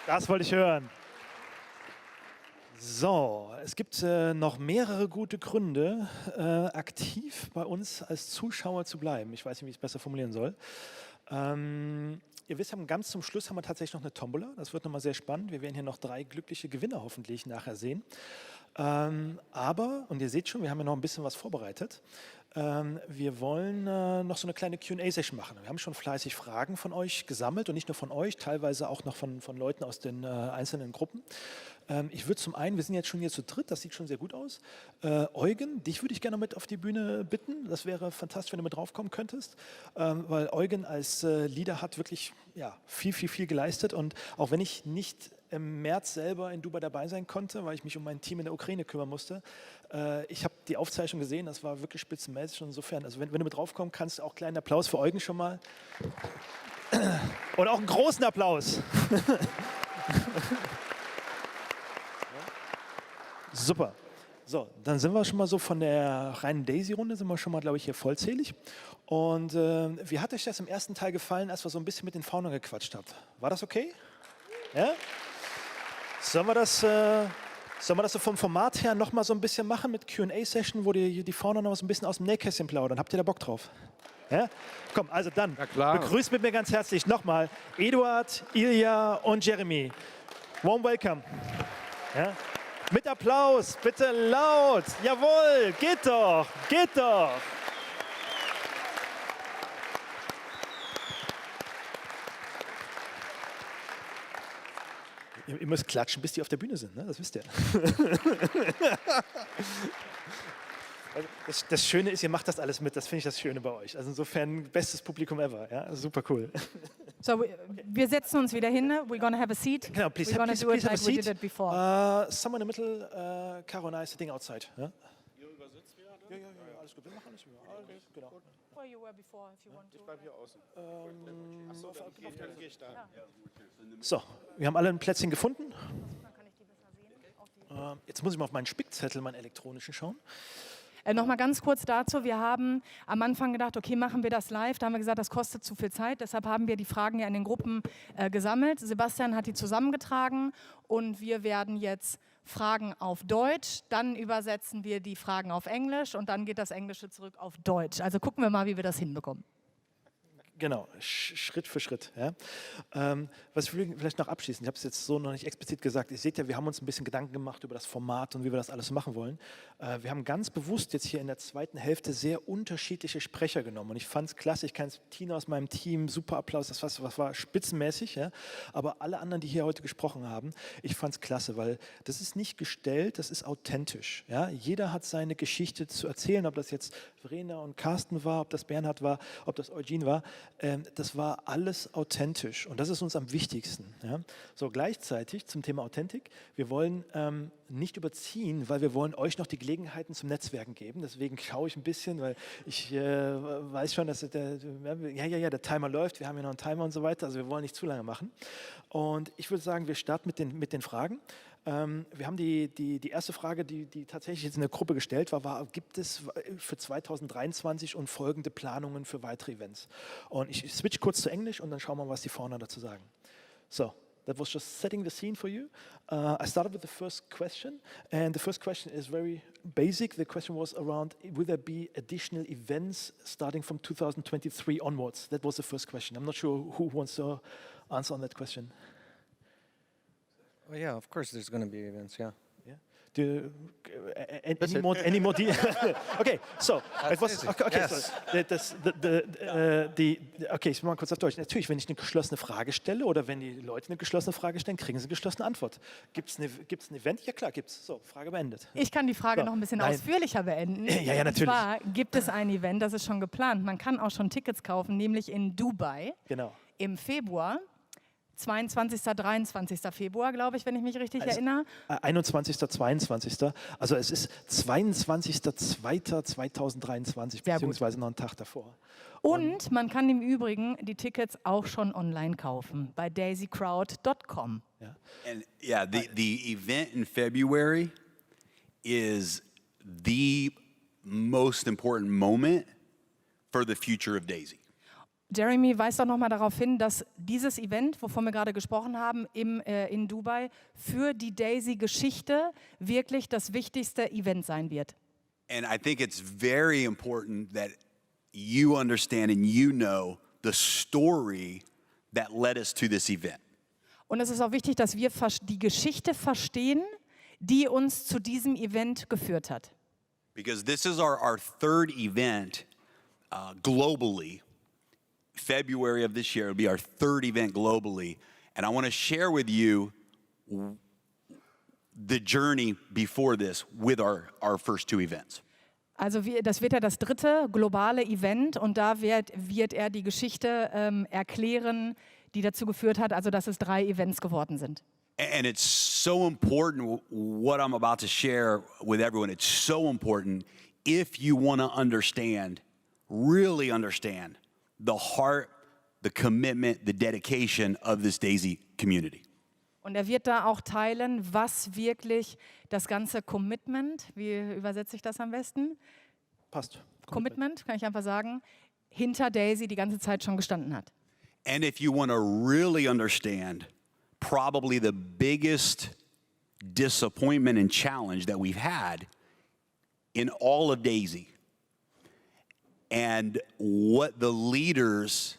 Das wollte ich hören. So, es gibt noch mehrere gute Gründe, aktiv bei uns als Zuschauer zu bleiben. Ich weiß nicht, wie ich es besser formulieren soll. Ihr wisst, ganz zum Schluss haben wir tatsächlich noch eine Tombola. Das wird nochmal sehr spannend. Wir werden hier noch 3 glückliche Gewinner hoffentlich nachher sehen. Aber, und ihr seht schon, wir haben ja noch ein bisschen was vorbereitet. Wir wollen noch so eine kleine Q&A-Session machen. Wir haben schon fleißig Fragen von euch gesammelt und nicht nur von euch, teilweise auch noch von Leuten aus den einzelnen Gruppen. Ich würde zum einen, wir sind jetzt schon hier zu dritt, das sieht schon sehr gut aus. Eugen, dich würde ich gerne mit auf die Bühne bitten. Das wäre fantastisch, wenn du mit draufkommen könntest, weil Eugen als Leader hat wirklich viel geleistet. Und auch wenn ich nicht im März selber in Dubai dabei sein konnte, weil ich mich um mein Team in der Ukraine kümmern musste, ich habe die Aufzeichnung gesehen, das war wirklich spitzenmäßig. Und insofern, also wenn du mit draufkommen kannst, auch einen kleinen Applaus für Eugen schon mal. Und auch einen großen Applaus. Super. So, dann sind wir schon mal so von der reinen Daisy-Runde, sind wir schon mal, glaube ich, hier vollzählig. Und wie hat euch das im ersten Teil gefallen, als wir so ein bisschen mit den Foundern gequatscht habt? War das okay? Ja? Sollen wir das so vom Format her noch mal so ein bisschen machen mit Q&A-Session, wo die Founder noch so ein bisschen aus dem Nähkästchen plaudern? Habt ihr da Bock drauf? Ja? Komm, also dann begrüßt mit mir ganz herzlich nochmal Eduard, Ilja und Jeremy. Warm welcome. Ja? Mit Applaus, bitte laut. Jawohl, geht doch, geht doch. Ihr müsst klatschen, bis die auf der Bühne sind, ne? Das wisst ihr. Das Schöne ist, ihr macht das alles mit, das finde ich das Schöne bei euch. Also insofern, bestes Publikum ever, ja? Super cool. So, wir setzen uns wieder hin, we're gonna have a seat. Genau, please, we're gonna do it have a like seat. we did it before. Someone in the middle, Caro and I sitting outside. Ja? Ihr übersetzt wieder? Ja, alles gut, wir machen alles wieder. Alles, genau. Where you were before, if you want to. Ich bleib hier außen. Achso, dann gehe ich da. Ja. So, wir haben alle ein Plätzchen gefunden. Dann kann ich die besser sehen. Jetzt muss ich mal auf meinen Spickzettel, meinen elektronischen schauen. Nochmal ganz kurz dazu, wir haben am Anfang gedacht, okay, machen wir das live, da haben wir gesagt, das kostet zu viel Zeit, deshalb haben wir die Fragen ja in den Gruppen gesammelt. Sebastian hat die zusammengetragen und wir werden jetzt Fragen auf Deutsch, dann übersetzen wir die Fragen auf Englisch und dann geht das Englische zurück auf Deutsch. Also gucken wir mal, wie wir das hinbekommen. Genau, Schritt für Schritt. Ja. Was will ich vielleicht noch abschließen? Ich habe es jetzt so noch nicht explizit gesagt. Ihr seht ja, wir haben uns ein bisschen Gedanken gemacht über das Format und wie wir das alles machen wollen. Wir haben ganz bewusst jetzt hier in der zweiten Hälfte sehr unterschiedliche Sprecher genommen. Und ich fand es klasse. Ich kann es Tina aus meinem Team, super Applaus, das war spitzenmäßig. Ja. Aber alle anderen, die hier heute gesprochen haben, ich fand es klasse, weil das ist nicht gestellt, das ist authentisch. Ja. Jeder hat seine Geschichte zu erzählen, ob das jetzt Verena und Carsten war, ob das Bernhard war, ob das Eugene war. Das war alles authentisch und das ist uns am wichtigsten. Ja? So, gleichzeitig zum Thema Authentik, wir wollen nicht überziehen, weil wir wollen euch noch die Gelegenheiten zum Netzwerken geben. Deswegen schaue ich ein bisschen, weil ich weiß schon, dass der Timer läuft, wir haben ja noch einen Timer und so weiter, also wir wollen nicht zu lange machen. Und ich würde sagen, wir starten mit den Fragen. Wir haben die erste Frage, die tatsächlich jetzt in der Gruppe gestellt war, gibt es für 2023 und folgende Planungen für weitere Events? Und ich switch kurz zu Englisch und dann schauen wir mal, was die Founder dazu sagen. So, that was just setting the scene for you. I started with the first question, and the first question is very basic. The question was around, will there be additional events starting from 2023 onwards? That was the first question. I'm not sure who wants to answer on that question. Well, yeah, of course there's going to be events, yeah. Yeah. Any more Okay, so it was okay. Yes. Okay, ich mal kurz auf Deutsch. Natürlich, wenn ich eine geschlossene Frage stelle oder wenn die Leute eine geschlossene Frage stellen, kriegen sie eine geschlossene Antwort. Gibt's ein Event? Ja klar, gibt's. So, Frage beendet. Ich kann die Frage noch ein bisschen ausführlicher beenden. Ja, natürlich. Und zwar gibt es ein Event, das ist schon geplant. Man kann auch schon Tickets kaufen, nämlich in Dubai. Genau. Im Februar. 22., 23. Februar, glaube ich, wenn ich mich richtig erinnere. 21., 22. Also es ist 22.02.2023, beziehungsweise noch einen Tag davor. Und man kann im Übrigen die Tickets auch schon online kaufen bei daisycrowd.com. Ja. And yeah, the event in February is the most important moment for the future of Daisy. Jeremy weist auch nochmal darauf hin, dass dieses Event, wovon wir gerade gesprochen haben, in Dubai, für die DAISY-Geschichte wirklich das wichtigste Event sein wird. And I think it's very important that you understand and you know the story that led us to this event. Und es ist auch wichtig, dass wir die Geschichte verstehen, die uns zu diesem Event geführt hat. Because this is our third event globally. February of this year will be our third event globally. And I want to share with you the journey before this with our first two events. Also das wird ja das dritte globale Event und da wird er die Geschichte erklären, die dazu geführt hat, also dass es 3 Events geworden sind. And it's so important what I'm about to share with everyone. It's so important if you want to understand, really understand the heart, the commitment, the dedication of this DAISY community. Und er wird da auch teilen, was wirklich das ganze Commitment, wie übersetze ich das am besten? Passt. Commitment, kann ich einfach sagen, hinter DAISY die ganze Zeit schon gestanden hat. And if you want to really understand probably the biggest disappointment and challenge that we've had in all of DAISY and what the leaders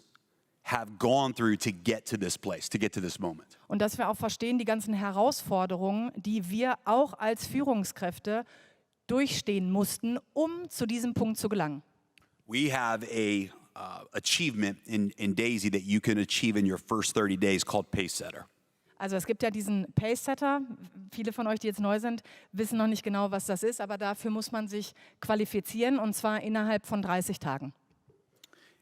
have gone through to get to this place, to get to this moment. Und dass wir auch verstehen, die ganzen Herausforderungen, die wir auch als Führungskräfte durchstehen mussten, um zu diesem Punkt zu gelangen. We have a achievement in DAISY that you can achieve in your first 30 days called Pacesetter. Also es gibt ja diesen Pacesetter. Viele von euch, die jetzt neu sind, wissen noch nicht genau, was das ist, aber dafür muss man sich qualifizieren und zwar innerhalb von 30 Tagen.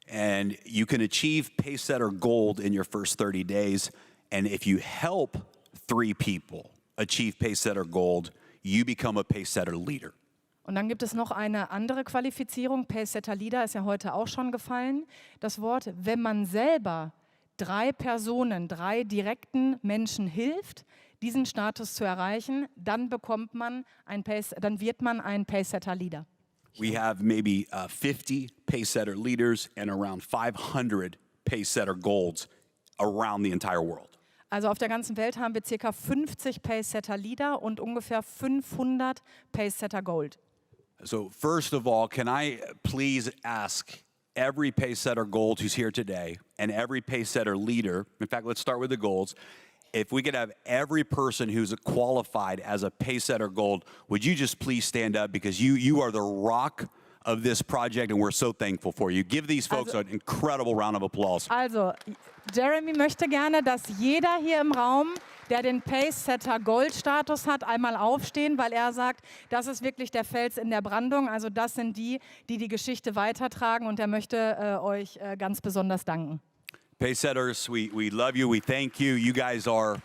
And you can achieve Pacesetter Gold in your first 30 days. And if you help 3 people achieve Pacesetter Gold, you become a Pacesetter leader. Und dann gibt es noch eine andere Qualifizierung. Pacesetter Leader ist ja heute auch schon gefallen. Das Wort, wenn man selber 3 Personen, 3 direkten Menschen hilft, diesen Status zu erreichen, dann dann wird man ein Pacesetter Leader. We have maybe 50 Pacesetter leaders and around 500 Pacesetter Golds around the entire world. Also auf der ganzen Welt haben wir ca. 50 Pacesetter Leader und ungefähr 500 Pacesetter Gold. So first of all, can I please ask every Pacesetter Gold who's here today and every Pacesetter leader, in fact, let's start with the Golds, if we could have every person who's qualified as a Pacesetter Gold, would you just please stand up because you are the rock of this project and we're so thankful for you. Give these folks an incredible round of applause. Also, Jeremy möchte gerne, dass jeder hier im Raum, der den Pacesetter Gold-Status hat, einmal aufstehen, weil er sagt, das ist wirklich der Fels in der Brandung. Also das sind die die Geschichte weitertragen und er möchte euch ganz besonders danken. Pacesetters, we love you, we thank you. You guys are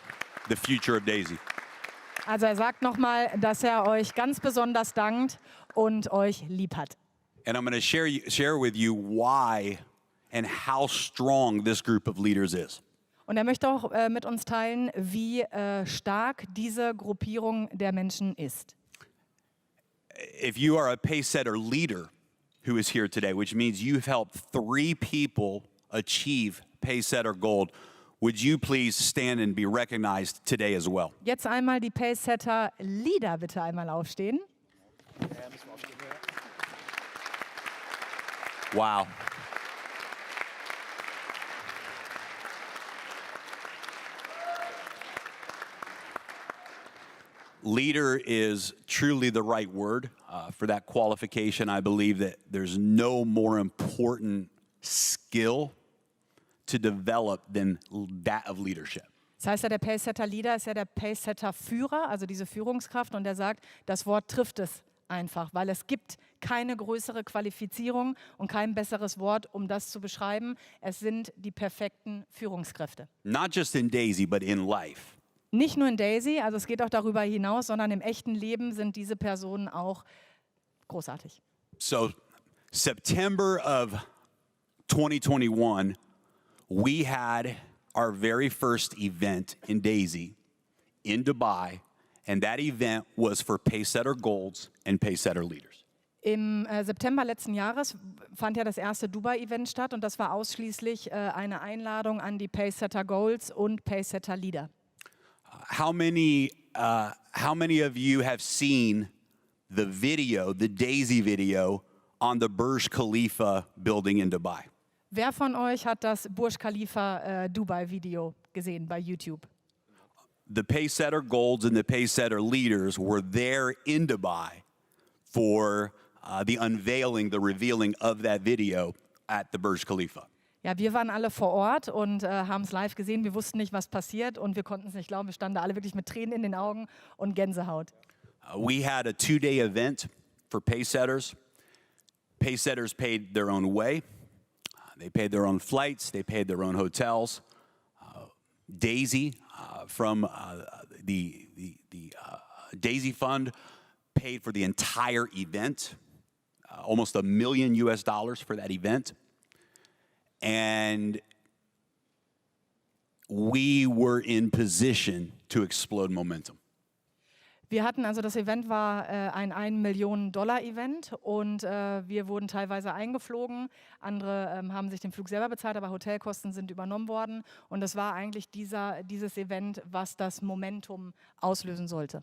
the future of DAISY. Also er sagt nochmal, dass er euch ganz besonders dankt und euch lieb hat. And I'm going to share with you why and how strong this group of leaders is. Und er möchte auch mit uns teilen, wie stark diese Gruppierung der Menschen ist. If you are a Pacesetter leader who is here today, which means you've helped 3 people achieve Pacesetter Gold, would you please stand and be recognized today as well? Jetzt einmal die Pacesetter Leader bitte einmal aufstehen. Wow. Leader is truly the right word for that qualification. I believe that there's no more important skill to develop than that of leadership. Das heißt ja, der Pacesetter Leader ist ja der Pacesetter Führer, also diese Führungskraft. Und er sagt, das Wort trifft es einfach, weil es gibt keine größere Qualifizierung und kein besseres Wort, um das zu beschreiben. Es sind die perfekten Führungskräfte. Not just in DAISY, but in life. Nicht nur in DAISY, also es geht auch darüber hinaus, sondern im echten Leben sind diese Personen auch großartig. So, September of 2021, we had our very first event in DAISY in Dubai, and that event was for Pacesetter Golds and Pacesetter leaders. Im September letzten Jahres fand ja das erste Dubai-Event statt und das war ausschließlich eine Einladung an die Pacesetter Goals und Pacesetter Leader. How many of you have seen the video, the DAISY video on the Burj Khalifa building in Dubai? Wer von euch hat das Burj Khalifa Dubai-Video gesehen bei YouTube? The Pacesetter Golds and the Pacesetter Leaders were there in Dubai for the unveiling, the revealing of that video at the Burj Khalifa. Ja, wir waren alle vor Ort und haben es live gesehen. Wir wussten nicht, was passiert und wir konnten es nicht glauben. Wir standen da alle wirklich mit Tränen in den Augen und Gänsehaut. We had a 2-day event for Pacesetters. Pacesetters paid their own way. They paid their own flights. They paid their own hotels. DAISY from the DAISY Fund paid for the entire event, almost $1 million for that event. And we were in position to explode momentum. Wir hatten also, das Event war ein $1-Million-Event und wir wurden teilweise eingeflogen. Andere haben sich den Flug selber bezahlt, aber Hotelkosten sind übernommen worden. Und es war eigentlich dieses Event, was das Momentum auslösen sollte.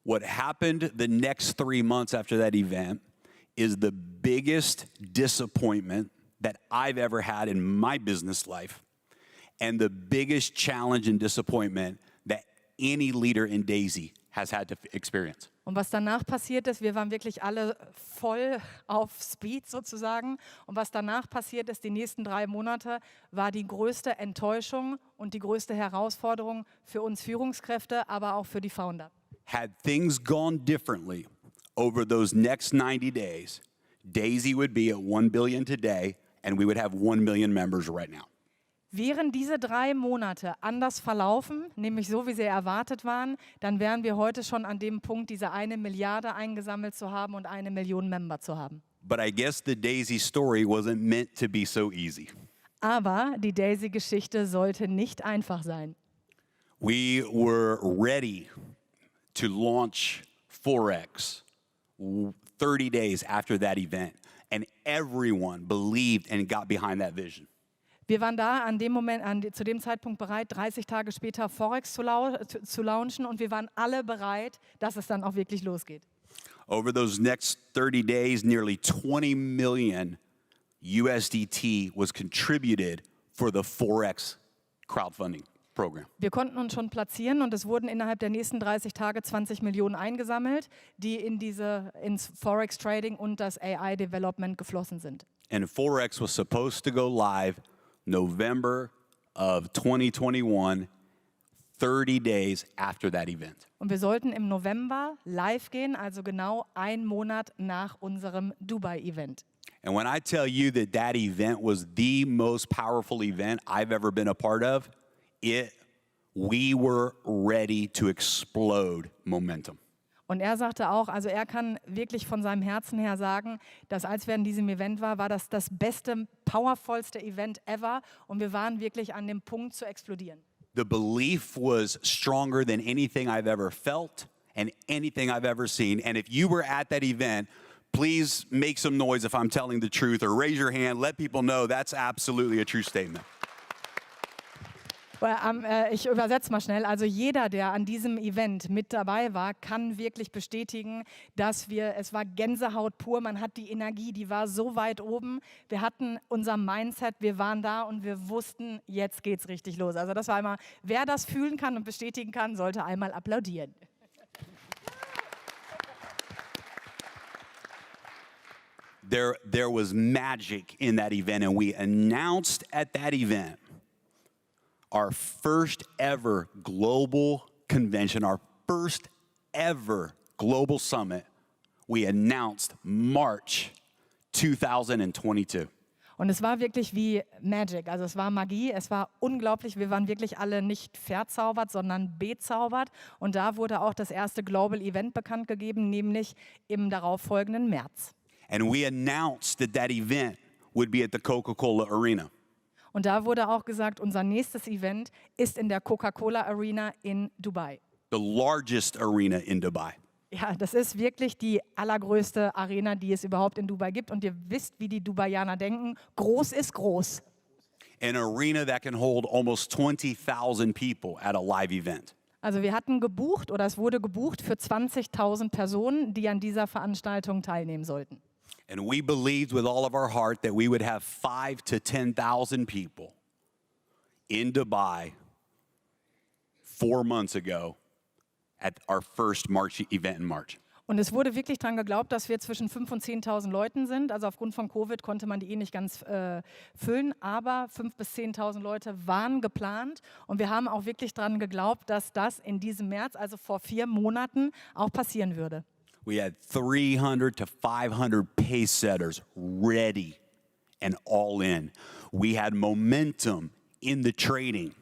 What happened the next 3 months after that event is the biggest disappointment that I've ever had in my business life and the biggest challenge and disappointment that any leader in DAISY has had to experience. Und was danach passiert ist, wir waren wirklich alle voll auf Speed sozusagen. Und was danach passiert ist, die nächsten 3 Monate, war die größte Enttäuschung und die größte Herausforderung für uns Führungskräfte, aber auch für die Founder. Had things gone differently over those next 90 days, DAISY would be at 1 billion today and we would have 1 million members right now. Wären diese 3 Monate anders verlaufen, nämlich so, wie sie erwartet waren, dann wären wir heute schon an dem Punkt, diese 1 Milliarde eingesammelt zu haben und 1 Million Member zu haben. But I guess the DAISY story wasn't meant to be so easy. Aber die DAISY-Geschichte sollte nicht einfach sein. We were ready to launch Forex 30 days after that event, and everyone believed and got behind that vision. Wir waren da zu dem Zeitpunkt bereit, 30 Tage später Forex zu launchen und wir waren alle bereit, dass es dann auch wirklich losgeht. Over those next 30 days, nearly 20 million USDT was contributed for the Forex crowdfunding program. Wir konnten uns schon platzieren und es wurden innerhalb der nächsten 30 Tage 20 Millionen eingesammelt, die ins Forex Trading und das AI Development geflossen sind. And Forex was supposed to go live November of 2021, 30 days after that event. Und wir sollten im November live gehen, also genau 1 Monat nach unserem Dubai-Event. And when I tell you that that event was the most powerful event I've ever been a part of, we were ready to explode momentum. Und er sagte auch, also er kann wirklich von seinem Herzen her sagen, dass als wir in diesem Event war das beste, powervollste Event ever und wir waren wirklich an dem Punkt zu explodieren. The belief was stronger than anything I've ever felt and anything I've ever seen. And if you were at that event, please make some noise if I'm telling the truth or raise your hand, let people know that's absolutely a true statement. Ich übersetze mal schnell. Also jeder, der an diesem Event mit dabei war, kann wirklich bestätigen, dass es war Gänsehaut pur. Man hat die Energie, die war so weit oben. Wir hatten unser Mindset, wir waren da und wir wussten, jetzt geht's richtig los. Also das war einmal, wer das fühlen kann und bestätigen kann, sollte einmal applaudieren. There was magic in that event, and we announced at that event our first ever global convention, our first ever global summit. We announced March 2022. Und es war wirklich wie Magic, also es war Magie, es war unglaublich. Wir waren wirklich alle nicht verzaubert, sondern bezaubert. Und da wurde auch das erste Global Event bekannt gegeben, nämlich im darauffolgenden März. And we announced that event would be at the Coca-Cola Arena. Und da wurde auch gesagt, unser nächstes Event ist in der Coca-Cola Arena in Dubai. The largest arena in Dubai. Ja, das ist wirklich die allergrößte Arena, die es überhaupt in Dubai gibt. Und ihr wisst, wie die Dubaianer denken. Groß ist groß. An arena that can hold almost 20,000 people at a live event. Also wir hatten gebucht oder es wurde gebucht für 20.000 Personen, die an dieser Veranstaltung teilnehmen sollten. And we believed with all of our heart that we would have 5,000 to 10,000 people in Dubai 4 months ago at our first March event in March. Und es wurde wirklich daran geglaubt, dass wir zwischen 5.000 und 10.000 Leuten sind. Also aufgrund von Covid konnte man die nicht ganz füllen, aber 5.000 bis 10.000 Leute waren geplant. Und wir haben auch wirklich daran geglaubt, dass das in diesem März, also vor 4 Monaten, auch passieren würde. We had 300 to 500 pace setters ready and all in. We had momentum in the trading.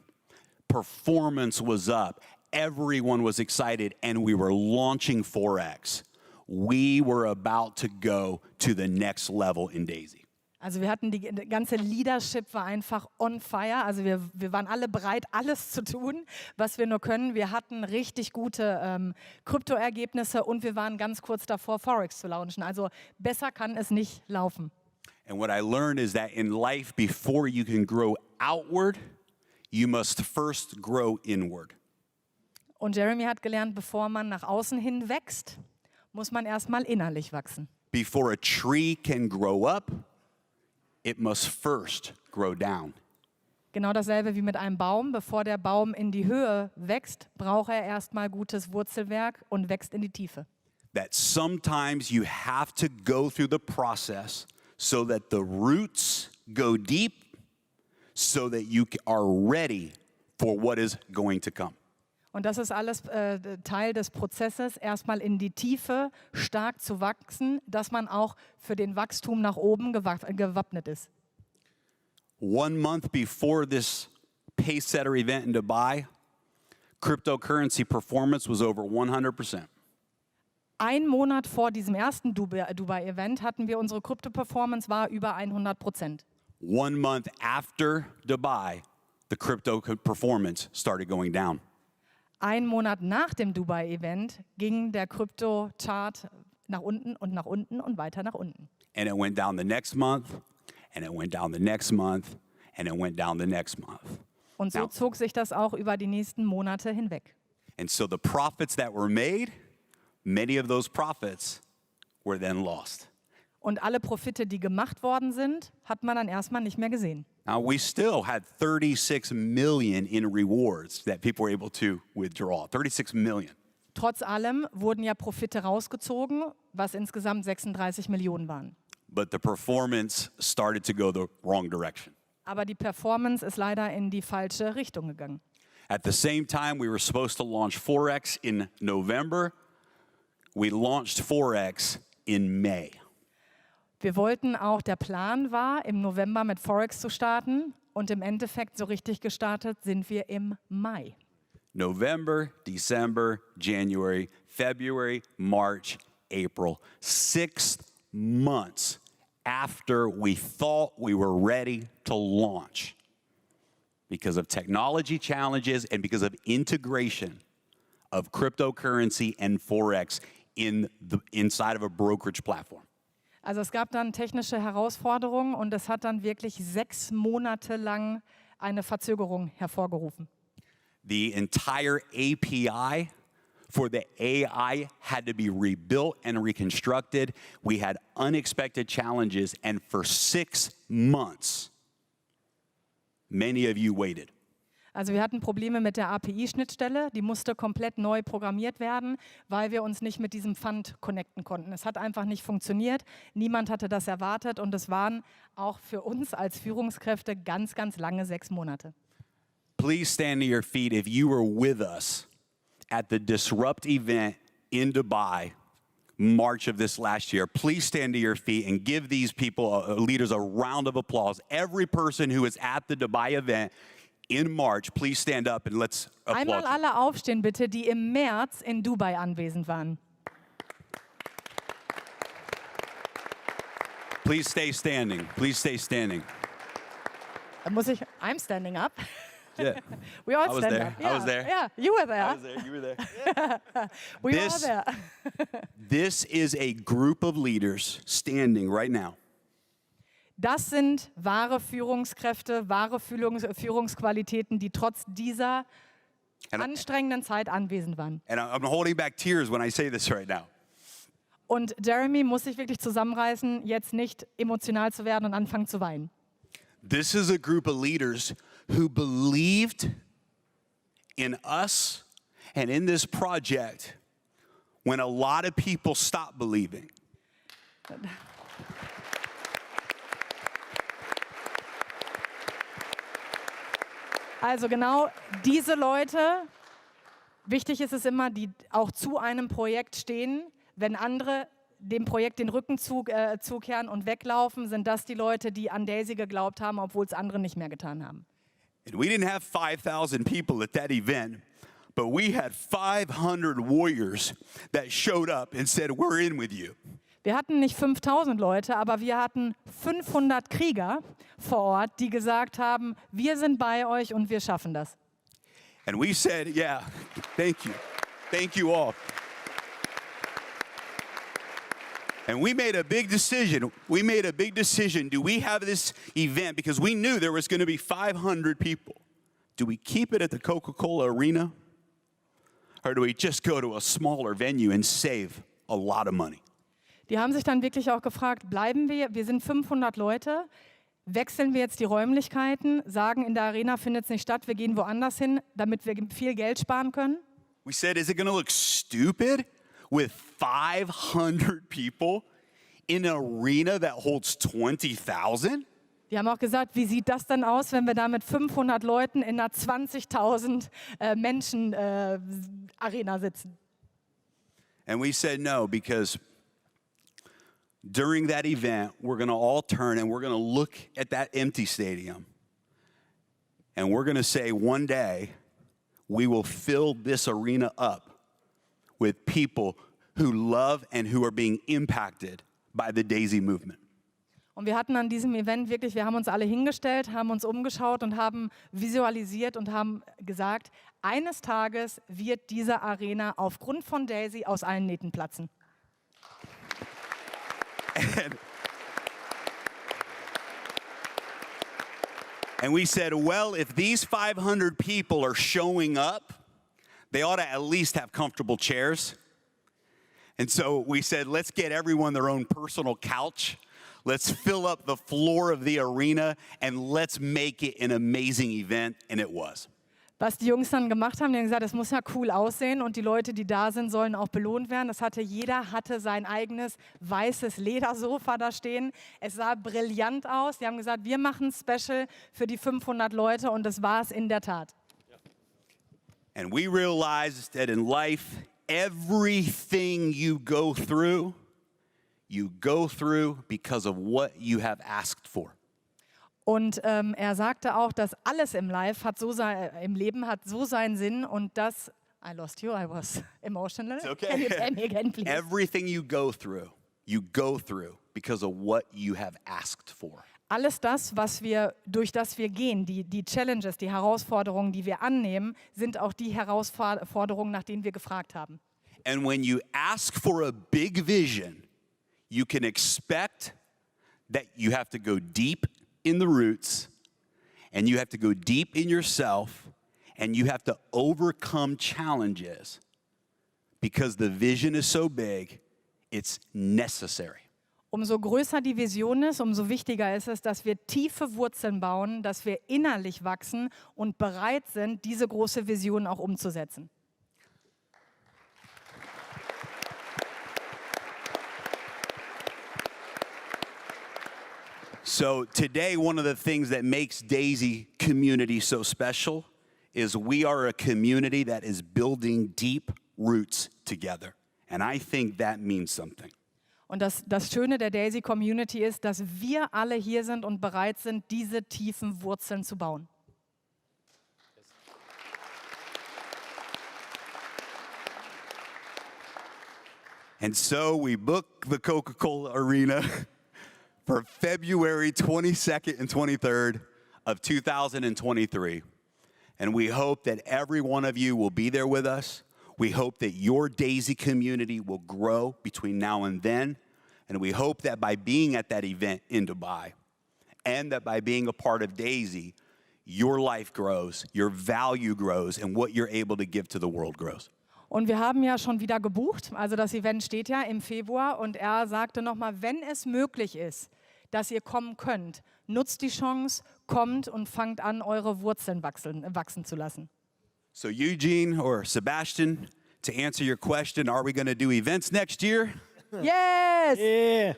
Performance was up. Everyone was excited, and we were launching Forex. We were about to go to the next level in DAISY. Also wir hatten die ganze Leadership war einfach on fire. Also wir waren alle bereit, alles zu tun, was wir nur können. Wir hatten richtig gute Krypto-Ergebnisse und wir waren ganz kurz davor, Forex zu launchen. Also besser kann es nicht laufen. And what I learned is that in life, before you can grow outward, you must first grow inward. Und Jeremy hat gelernt, bevor man nach außen hin wächst, muss man erstmal innerlich wachsen. Before a tree can grow up, it must first grow down. Genau dasselbe wie mit einem Baum. Bevor der Baum in die Höhe wächst, braucht er erstmal gutes Wurzelwerk und wächst in die Tiefe. That sometimes you have to go through the process so that the roots go deep, so that you are ready for what is going to come. Und das ist alles Teil des Prozesses, erstmal in die Tiefe stark zu wachsen, dass man auch für den Wachstum nach oben gewappnet ist. 1 month before this pace setter event in Dubai, cryptocurrency performance was over 100%. Ein Monat vor diesem ersten Dubai-Event hatten wir unsere Krypto-Performance war über 100%. 1 month after Dubai, the crypto performance started going down. Ein Monat nach dem Dubai-Event ging der Krypto-Chart nach unten und weiter nach unten. And it went down the next month, and it went down the next month, and it went down the next month. Und so zog sich das auch über die nächsten Monate hinweg. And so the profits that were made, many of those profits were then lost. Und alle Profite, die gemacht worden sind, hat man dann erstmal nicht mehr gesehen. Now, we still had 36 million in rewards that people were able to withdraw. 36 million. Trotz allem wurden ja Profite rausgezogen, was insgesamt 36 Millionen waren. But the performance started to go the wrong direction. Aber die Performance ist leider in die falsche Richtung gegangen. At the same time, we were supposed to launch Forex in November. We launched Forex in May. Wir wollten auch, der Plan war, im November mit Forex zu starten und im Endeffekt so richtig gestartet sind wir im Mai. November, December, January, February, March, April. 6 months after we thought we were ready to launch. Because of technology challenges and because of integration of cryptocurrency and Forex inside of a brokerage platform. Also es gab dann technische Herausforderungen und es hat dann wirklich 6 Monate lang eine Verzögerung hervorgerufen. The entire API for the AI had to be rebuilt and reconstructed. We had unexpected challenges, and for 6 months, many of you waited. Also wir hatten Probleme mit der API-Schnittstelle, die musste komplett neu programmiert werden, weil wir uns nicht mit diesem Fund connecten konnten. Es hat einfach nicht funktioniert, niemand hatte das erwartet und es waren auch für uns als Führungskräfte ganz, ganz lange 6 Monate. Please stand to your feet if you were with us at the Disrupt event in Dubai, March of this last year. Please stand to your feet and give these people, leaders, a round of applause. Every person who was at the Dubai event in March, please stand up and let's applaud. Einmal alle aufstehen bitte, die im März in Dubai anwesend waren. Please stay standing. Please stay standing. Da muss ich, I'm standing up. Yeah. We all I was stand there. up. I was there. Yeah, you were there. I was there. You were there. We were all This- there. This is a group of leaders standing right now. Das sind wahre Führungskräfte, wahre Führungsqualitäten, die trotz dieser anstrengenden Zeit anwesend waren. And I'm holding back tears when I say this right now. Und Jeremy muss sich wirklich zusammenreißen, jetzt nicht emotional zu werden und anfangen zu weinen. This is a group of leaders who believed in us and in this project when a lot of people stopped believing. Also genau diese Leute, wichtig ist es immer, die auch zu einem Projekt stehen, wenn andere dem Projekt den Rücken zukehren und weglaufen, sind das die Leute, die an Daisy geglaubt haben, obwohl es andere nicht mehr getan haben. And we didn't have 5,000 people at that event, but we had 500 warriors that showed up and said, "We're in with you." Wir hatten nicht 5000 Leute, aber wir hatten 500 Krieger vor Ort, die gesagt haben, wir sind bei euch und wir schaffen das. And we said, "Yeah, thank you. Thank you all." And we made a big decision. We made a big decision. Do we have this event? Because we knew there was going to be 500 people. Do we keep it at the Coca-Cola Arena? Or do we just go to a smaller venue and save a lot of money? Die haben sich dann wirklich auch gefragt, bleiben wir sind 500 Leute, wechseln wir jetzt die Räumlichkeiten, sagen, in der Arena findet es nicht statt, wir gehen woanders hin, damit wir viel Geld sparen können? We said, is it going to look stupid with 500 people in an arena that holds 20,000? Die haben auch gesagt, wie sieht das dann aus, wenn wir da mit 500 Leuten in einer 20.000 Menschen Arena sitzen? And we said no, because during that event, we're going to all turn and we're going to look at that empty stadium. And we're going to say, one day, we will fill this arena up with people who love and who are being impacted by the DAISY movement. Und wir hatten an diesem Event wirklich, wir haben uns alle hingestellt, haben uns umgeschaut und haben visualisiert und haben gesagt, eines Tages wird diese Arena aufgrund von DAISY aus allen Nähten platzen. And we said, well, if these 500 people are showing up, they ought to at least have comfortable chairs. And so we said, let's get everyone their own personal couch. Let's fill up the floor of the arena and let's make it an amazing event. And it was. Was die Jungs dann gemacht haben, die haben gesagt, es muss ja cool aussehen und die Leute, die da sind, sollen auch belohnt werden. Jeder hatte sein eigenes weißes Ledersofa da stehen. Es sah brillant aus. Die haben gesagt, wir machen ein Special für die 500 Leute und das war es in der Tat. And we realized that in life, everything you go through because of what you have asked for. Und er sagte auch, dass alles im Leben hat so seinen Sinn und das. I lost you. I was emotional. It's okay. Can you tell me again, please? Everything you go through because of what you have asked for. Alles das, durch das wir gehen, die Challenges, die Herausforderungen, die wir annehmen, sind auch die Herausforderungen, nach denen wir gefragt haben. And when you ask for a big vision, you can expect that you have to go deep in the roots, and you have to go deep in yourself, and you have to overcome challenges because the vision is so big, it's necessary. Umso größer die Vision ist, umso wichtiger ist es, dass wir tiefe Wurzeln bauen, dass wir innerlich wachsen und bereit sind, diese große Vision auch umzusetzen. So today, one of the things that makes DAISY community so special is we are a community that is building deep roots together. And I think that means something. Und das Schöne der DAISY Community ist, dass wir alle hier sind und bereit sind, diese tiefen Wurzeln zu bauen. And so we booked the Coca-Cola Arena for February 22nd and 23rd of 2023. And we hope that every one of you will be there with us. We hope that your DAISY community will grow between now and then. And we hope that by being at that event in Dubai and that by being a part of DAISY, your life grows, your value grows, and what you're able to give to the world grows. Und wir haben ja schon wieder gebucht, also das Event steht ja im Februar und er sagte nochmal, wenn es möglich ist, dass ihr kommen könnt, nutzt die Chance, kommt und fangt an, eure Wurzeln wachsen zu lassen. So Eugene or Sebastian, to answer your question, are we going to do events next year? Yes! Yeah.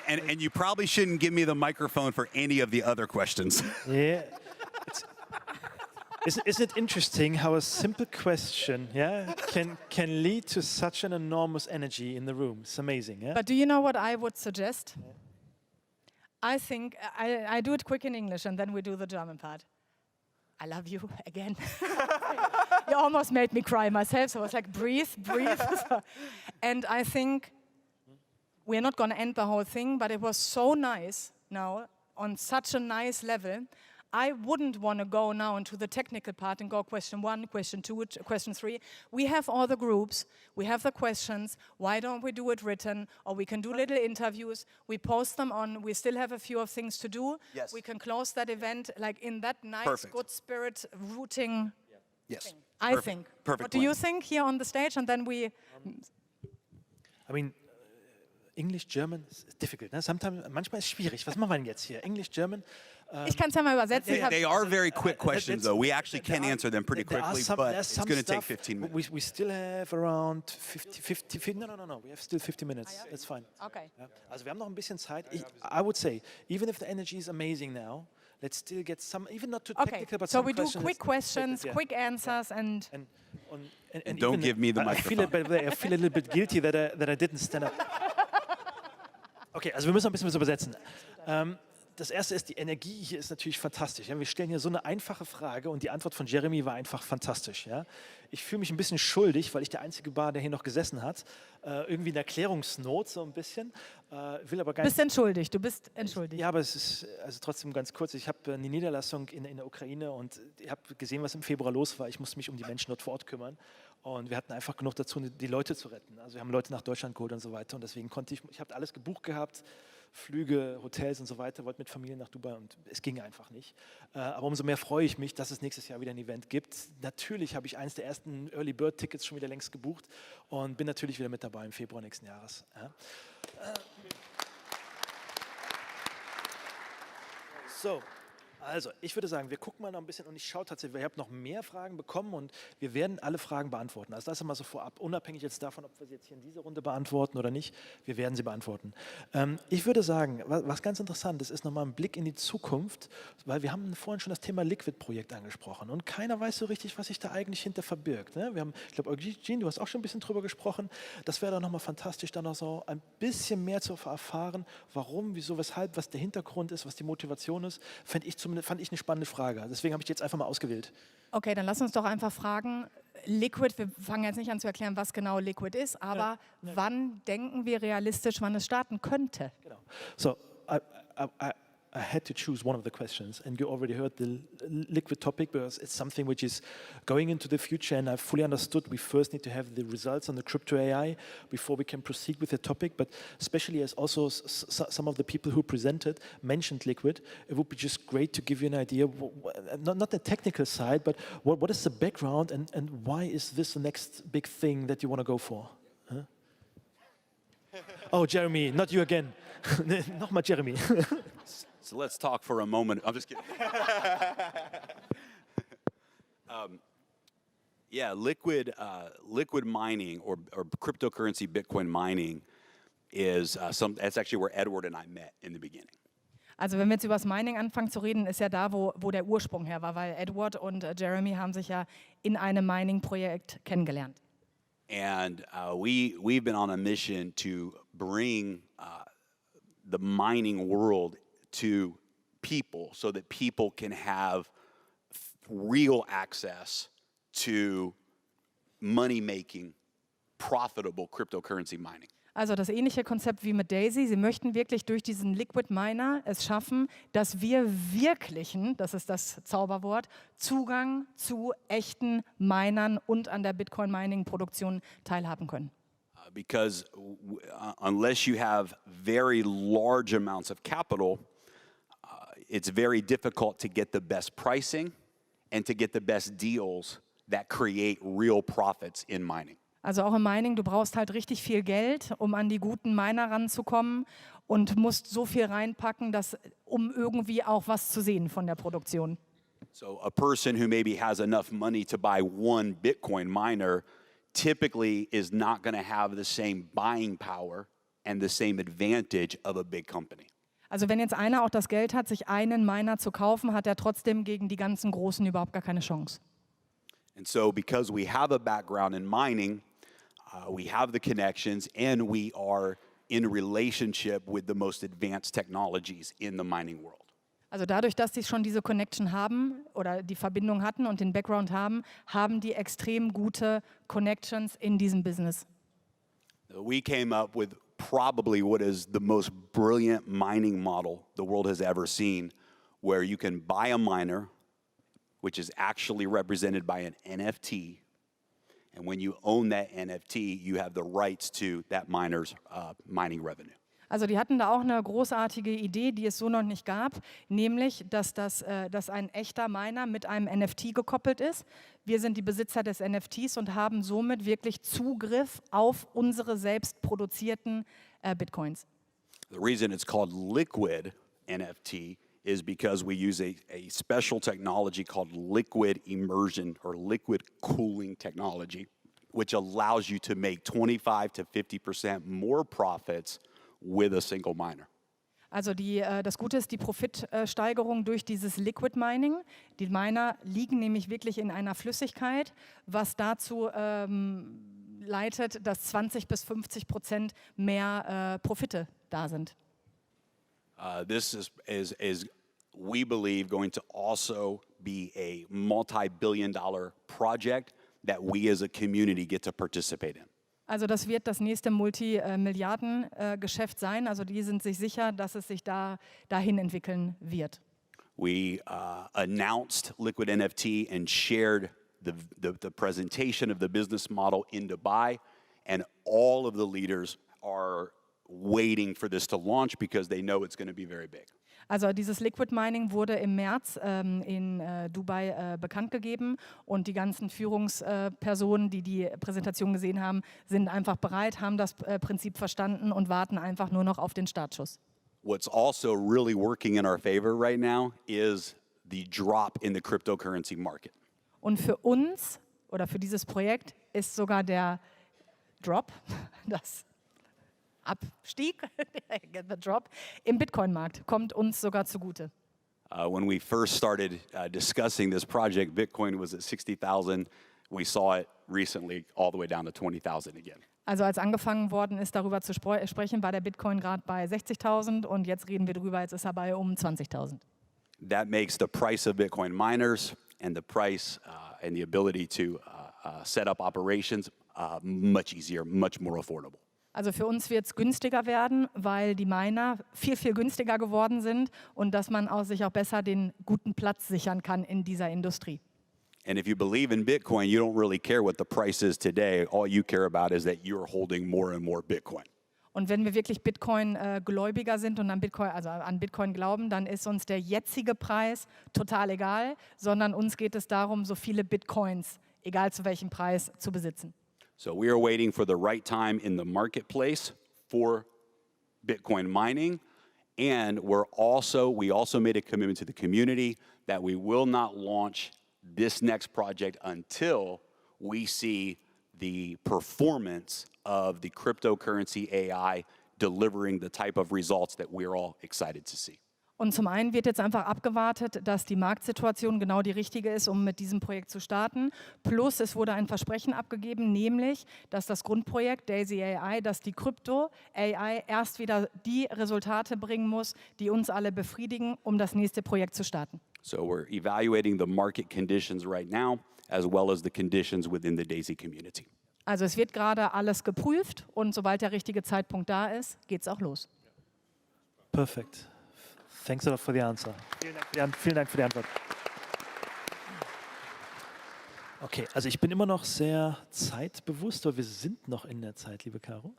And you probably shouldn't give me the microphone for any of the other questions. Yeah. Isn't it interesting how a simple question, yeah, can lead to such an enormous energy in the room? It's amazing, yeah. But do you know what I would suggest? I think, I do it quick in English and then we do the German part. I love you again. You almost made me cry myself, so I was like, breathe. And I think we're not going to end the whole thing, but it was so nice now, on such a nice level. I wouldn't want to go now into the technical part and go question 1, question 2, question 3. We have all the groups, we have the questions. Why don't we do it written? Or we can do little interviews. We post them on. We still have a few of things to do. Yes. We can close that event like in that nice, Perfect. good spirit, rooting Yes. thing. I think. Perfect What do you think here on the stage? And then we... I mean, English, German is difficult. Ne? Manchmal ist es schwierig. Was machen wir denn jetzt hier? English, German? Ich kann es ja mal übersetzen. They are very quick questions, though. We actually can answer them pretty There are quickly, some- but there's it's some going to take stuff 15 minutes. We still have around 50 no. We have still 50 minutes. That's fine. Okay. Ja, also wir haben noch ein bisschen Zeit. I would say, even if the energy is amazing now, let's still get some, even not too Okay, technical, but so some we do questions. quick questions, Yeah. quick answers, and And Don't even- give me the I feel a little bit guilty that I didn't stand up. Okay, also wir müssen ein bisschen was übersetzen. Das erste ist, die Energie hier ist natürlich fantastisch. Ja? Wir stellen hier so eine einfache Frage und die Antwort von Jeremy war einfach fantastisch. Ja? Ich fühle mich ein bisschen schuldig, weil ich der Einzige war, der hier noch gesessen hat. Irgendwie in Erklärungsnot so ein bisschen. Will aber gar bist nicht. entschuldigt. Du bist entschuldigt. Ja, aber es ist also trotzdem ganz kurz. Ich habe eine Niederlassung in der Ukraine und ich habe gesehen, was im Februar los war. Ich musste mich um die Menschen dort vor Ort kümmern. Und wir hatten einfach genug dazu, die Leute zu retten. Also wir haben Leute nach Deutschland geholt und so weiter. Und deswegen konnte ich habe alles gebucht gehabt. Flüge, Hotels und so weiter, wollte mit Familien nach Dubai und es ging einfach nicht. Aber umso mehr freue ich mich, dass es nächstes Jahr wieder ein Event gibt. Natürlich habe ich eines der ersten Early Bird Tickets schon wieder längst gebucht und bin natürlich wieder mit dabei im Februar nächsten Jahres. Ja. So. Also, ich würde sagen, wir gucken mal noch ein bisschen und ich schaue tatsächlich, ich habe noch mehr Fragen bekommen und wir werden alle Fragen beantworten. Also das ist mal so vorab, unabhängig jetzt davon, ob wir sie jetzt hier in dieser Runde beantworten oder nicht, wir werden sie beantworten. Ich würde sagen, was ganz interessant ist, ist nochmal ein Blick in die Zukunft, weil wir haben vorhin schon das Thema Liquid-Projekt angesprochen und keiner weiß so richtig, was sich da eigentlich hinter verbirgt. Ne? Wir haben, ich glaube, Eugene, du hast auch schon ein bisschen drüber gesprochen, das wäre doch nochmal fantastisch, dann noch so ein bisschen mehr zu erfahren, warum, wieso, weshalb, was der Hintergrund ist, was die Motivation ist, fand ich eine spannende Frage. Deswegen habe ich die jetzt einfach mal ausgewählt. Okay, dann lass uns doch einfach fragen, Liquid, wir fangen jetzt nicht an zu erklären, was genau Liquid ist, aber wann denken wir realistisch, wann es starten könnte? Genau. So, I had to choose one of the questions, and you already heard the liquid topic because it's something which is going into the future, and I fully understood we first need to have the results on the crypto AI before we can proceed with the topic, but especially as also some of the people who presented mentioned liquid, it would be just great to give you an idea, not the technical side, but what is the background and why is this the next big thing that you want to go for? Huh? Oh, Jeremy, not you again. Nochmal Jeremy. So let's talk for a moment. I'm just kidding. Yeah, liquid mining or cryptocurrency Bitcoin mining is that's actually where Edward and I met in the beginning. Also wenn wir jetzt über das Mining anfangen zu reden, ist ja da, wo der Ursprung her war, weil Edward und Jeremy haben sich ja in einem Mining-Projekt kennengelernt. And we've been on a mission to bring the mining world to people so that people can have real access to money-making, profitable cryptocurrency mining. Also das ähnliche Konzept wie mit DAISY. Sie möchten wirklich durch diesen Liquid Miner es schaffen, dass wir wirklichen, das ist das Zauberwort, Zugang zu echten Minern und an der Bitcoin-Mining-Produktion teilhaben können. Because unless you have very large amounts of capital, it's very difficult to get the best pricing and to get the best deals that create real profits in mining. Also auch im Mining, du brauchst halt richtig viel Geld, um an die guten Miner ranzukommen und musst so viel reinpacken, um irgendwie auch was zu sehen von der Produktion. So a person who maybe has enough money to buy one Bitcoin miner typically is not going to have the same buying power and the same advantage of a big company. Also wenn jetzt einer auch das Geld hat, sich einen Miner zu kaufen, hat er trotzdem gegen die ganzen Großen überhaupt gar keine Chance. And so because we have a background in mining, we have the connections and we are in relationship with the most advanced technologies in the mining world. Also dadurch, dass sie schon diese Connection haben oder die Verbindung hatten und den Background haben, haben die extrem gute Connections in diesem Business. We came up with probably what is the most brilliant mining model the world has ever seen, where you can buy a miner, which is actually represented by an NFT, and when you own that NFT, you have the rights to that miner's mining revenue. Also die hatten da auch eine großartige Idee, die es so noch nicht gab, nämlich, dass ein echter Miner mit einem NFT gekoppelt ist. Wir sind die Besitzer des NFTs und haben somit wirklich Zugriff auf unsere selbst produzierten Bitcoins. The reason it's called liquid NFT is because we use a special technology called liquid immersion or liquid cooling technology, which allows you to make 25 to 50% more profits with a single miner. Also das Gute ist die Profitsteigerung durch dieses Liquid Mining. Die Miner liegen nämlich wirklich in einer Flüssigkeit, was dazu leitet, dass 20 bis 50% mehr Profite da sind. This is, we believe, going to also be a multi-billion-dollar project that we as a community get to participate in. Also das wird das nächste Multimilliarden-Geschäft sein. Also die sind sich sicher, dass es sich dahin entwickeln wird. We announced Liquid NFT and shared the presentation of the business model in Dubai, and all of the leaders are waiting for this to launch because they know it's going to be very big. Also dieses Liquid Mining wurde im März in Dubai bekannt gegeben und die ganzen Führungspersonen, die die Präsentation gesehen haben, sind einfach bereit, haben das Prinzip verstanden und warten einfach nur noch auf den Startschuss. What's also really working in our favor right now is the drop in the cryptocurrency market. Und für uns oder für dieses Projekt ist sogar der Drop, das Abstieg, the drop, im Bitcoin-Markt kommt uns sogar zugute. When we first started discussing this project, Bitcoin was at 60,000. We saw it recently all the way down to 20,000 again. Also als angefangen worden ist, darüber zu sprechen, war der Bitcoin gerade bei 60.000 und jetzt reden wir drüber, jetzt ist er bei 20.000. That makes the price of Bitcoin miners and the price and the ability to set up operations much easier, much more affordable. Also für uns wird es günstiger werden, weil die Miner viel, viel günstiger geworden sind und dass man sich auch besser den guten Platz sichern kann in dieser Industrie. And if you believe in Bitcoin, you don't really care what the price is today. All you care about is that you're holding more and more Bitcoin. Und wenn wir wirklich Bitcoin-Gläubiger sind und an Bitcoin glauben, dann ist uns der jetzige Preis total egal, sondern uns geht es darum, so viele Bitcoins, egal zu welchem Preis, zu besitzen. So we are waiting for the right time in the marketplace for Bitcoin mining, and we also made a commitment to the community that we will not launch this next project until we see the performance of the cryptocurrency AI delivering the type of results that we're all excited to see. Und zum einen wird jetzt einfach abgewartet, dass die Marktsituation genau die richtige ist, um mit diesem Projekt zu starten. Plus es wurde ein Versprechen abgegeben, nämlich, dass das Grundprojekt DAISY AI, dass die Krypto AI erst wieder die Resultate bringen muss, die uns alle befriedigen, um das nächste Projekt zu starten. So we're evaluating the market conditions right now, as well as the conditions within the DAISY community. Also es wird gerade alles geprüft und sobald der richtige Zeitpunkt da ist, geht es auch los. Perfect. Thanks a lot for the answer. Vielen Dank für die Antwort. Okay, also ich bin immer noch sehr zeitbewusst, aber wir sind noch in der Zeit, liebe Caro.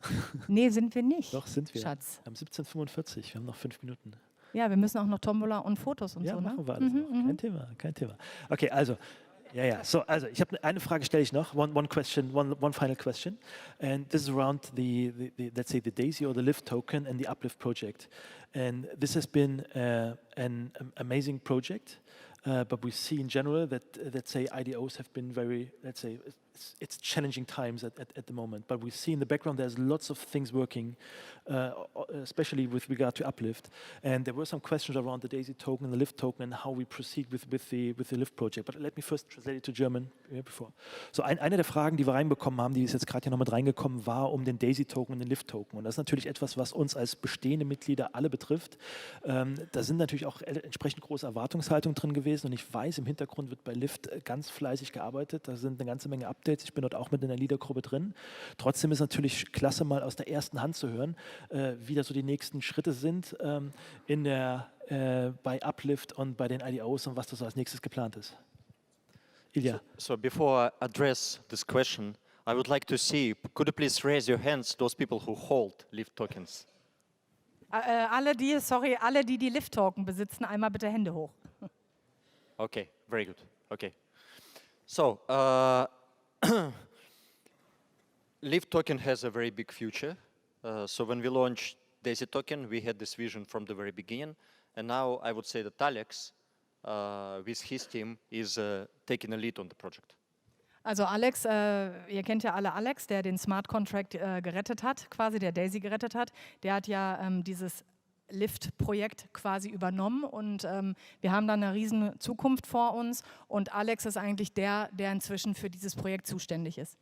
Nee, sind wir nicht. Doch, sind wir. Schatz. Wir haben 17:45, wir haben noch 5 Minuten. Ja, wir müssen auch noch Tombola und Fotos und Ja, so, ne? machen wir alles noch. Kein Thema, kein Thema. Okay, also, So, also ich habe eine Frage, stelle ich noch. One question, one final question. And this is around the let's say the DAISY or the Lift token and the Uplift project. And this has been an amazing project. But we see in general that, let's say, IDOs have been very, let's say, it's challenging times at the moment. But we see in the background there's lots of things working, especially with regard to Uplift. And there were some questions around the DAISY token and the Lift token and how we proceed with the Lift project. But let me first translate it to German before. So eine der Fragen, die wir reinbekommen haben, die ist jetzt gerade hier noch mit reingekommen, war um den DAISY token und den Lift token. Und das ist natürlich etwas, was uns als bestehende Mitglieder alle betrifft. Da sind natürlich auch entsprechend große Erwartungshaltungen drin gewesen. Und ich weiß, im Hintergrund wird bei Lift ganz fleißig gearbeitet. Da sind eine ganze Menge Updates. Ich bin dort auch mit in der Leadergruppe drin. Trotzdem ist natürlich klasse, mal aus der ersten Hand zu hören, wie da so die nächsten Schritte sind bei Uplift und bei den IDOs und was da so als nächstes geplant ist. Ilya. So before I address this question, I would like to see, could you please raise your hands, those people who hold Lift tokens? Alle, die Lift-Token besitzen, einmal bitte Hände hoch. Okay, very good. Okay. So, Lift token has a very big future. So when we launched DAISY token, we had this vision from the very beginning. And now I would say that Alex, with his team, is taking a lead on the project. Also Alex, ihr kennt ja alle Alex, der den Smart Contract gerettet hat, quasi der DAISY gerettet hat. Der hat ja dieses Lift-Projekt quasi übernommen und wir haben da eine riesen Zukunft vor uns und Alex ist eigentlich der inzwischen für dieses Projekt zuständig ist.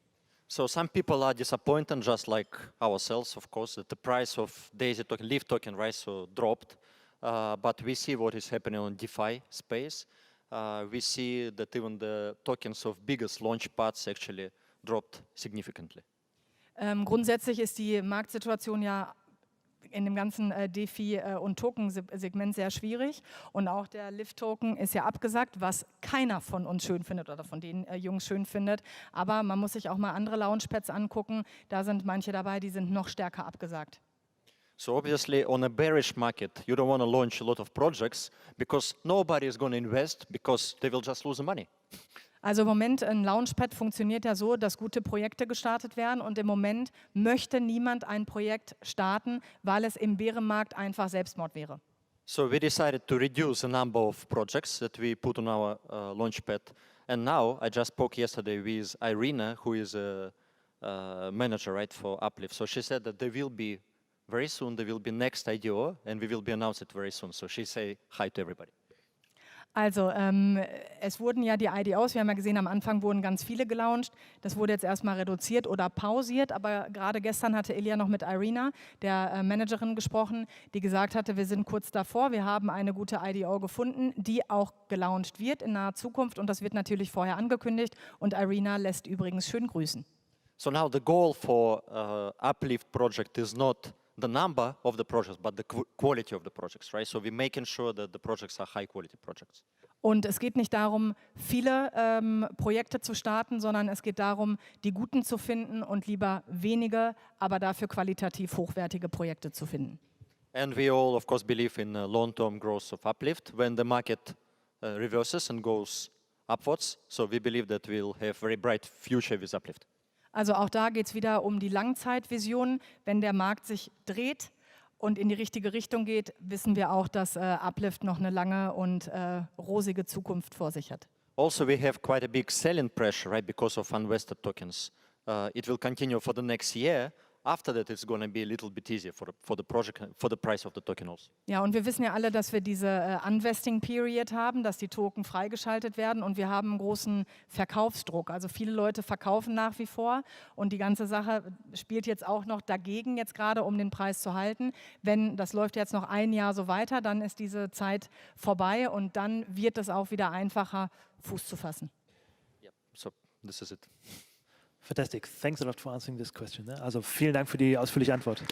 So some people are disappointed, just like ourselves, of course, that the price of DAISY token, Lift token, right, so dropped. But we see what is happening on DeFi space. We see that even the tokens of biggest launchpads actually dropped significantly. Grundsätzlich ist die Marktsituation ja in dem ganzen DeFi- und Token-Segment sehr schwierig. Und auch der Lift-Token ist ja abgesagt, was keiner von uns schön findet oder von den Jungs schön findet. Aber man muss sich auch mal andere Launchpads angucken. Da sind manche dabei, die sind noch stärker abgesagt. So obviously on a bearish market, you don't want to launch a lot of projects because nobody is going to invest because they will just lose the money. Also im Moment, ein Launchpad funktioniert ja so, dass gute Projekte gestartet werden und im Moment möchte niemand ein Projekt starten, weil es im Bärenmarkt einfach Selbstmord wäre. So we decided to reduce the number of projects that we put on our launchpad. And now I just spoke yesterday with Irina, who is a manager, right, for Uplift. So she said that there will be very soon, there will be next IDO and we will be announced it very soon. So she say hi to everybody. Also es wurden ja die IDOs, wir haben ja gesehen, am Anfang wurden ganz viele gelauncht. Das wurde jetzt erstmal reduziert oder pausiert, aber gerade gestern hatte Ilya noch mit Irina, der Managerin, gesprochen, die gesagt hatte, wir sind kurz davor, wir haben eine gute IDO gefunden, die auch gelauncht wird in naher Zukunft und das wird natürlich vorher angekündigt und Irina lässt übrigens schön grüßen. So now the goal for Uplift project is not the number of the projects, but the quality of the projects, right? So we're making sure that the projects are high quality projects. Und es geht nicht darum, viele Projekte zu starten, sondern es geht darum, die guten zu finden und lieber wenige, aber dafür qualitativ hochwertige Projekte zu finden. And we all, of course, believe in long-term growth of Uplift when the market reverses and goes upwards. So we believe that we'll have a very bright future with Uplift. Also auch da geht es wieder um die Langzeitvision. Wenn der Markt sich dreht und in die richtige Richtung geht, wissen wir auch, dass Uplift noch eine lange und rosige Zukunft vor sich hat. Also, we have quite a big selling pressure, right, because of unvested tokens. It will continue for the next year. After that, it's going to be a little bit easier for the project, for the price of the token also. Ja, und wir wissen ja alle, dass wir diese Unvesting Period haben, dass die Token freigeschaltet werden und wir haben einen großen Verkaufsdruck. Also viele Leute verkaufen nach wie vor und die ganze Sache spielt jetzt auch noch dagegen jetzt gerade, um den Preis zu halten. Wenn das läuft jetzt noch ein Jahr so weiter, dann ist diese Zeit vorbei und dann wird es auch wieder einfacher, Fuß zu fassen. Yeah, so this is it. Fantastic. Thanks a lot for answering this question. Also vielen Dank für die ausführliche Antwort.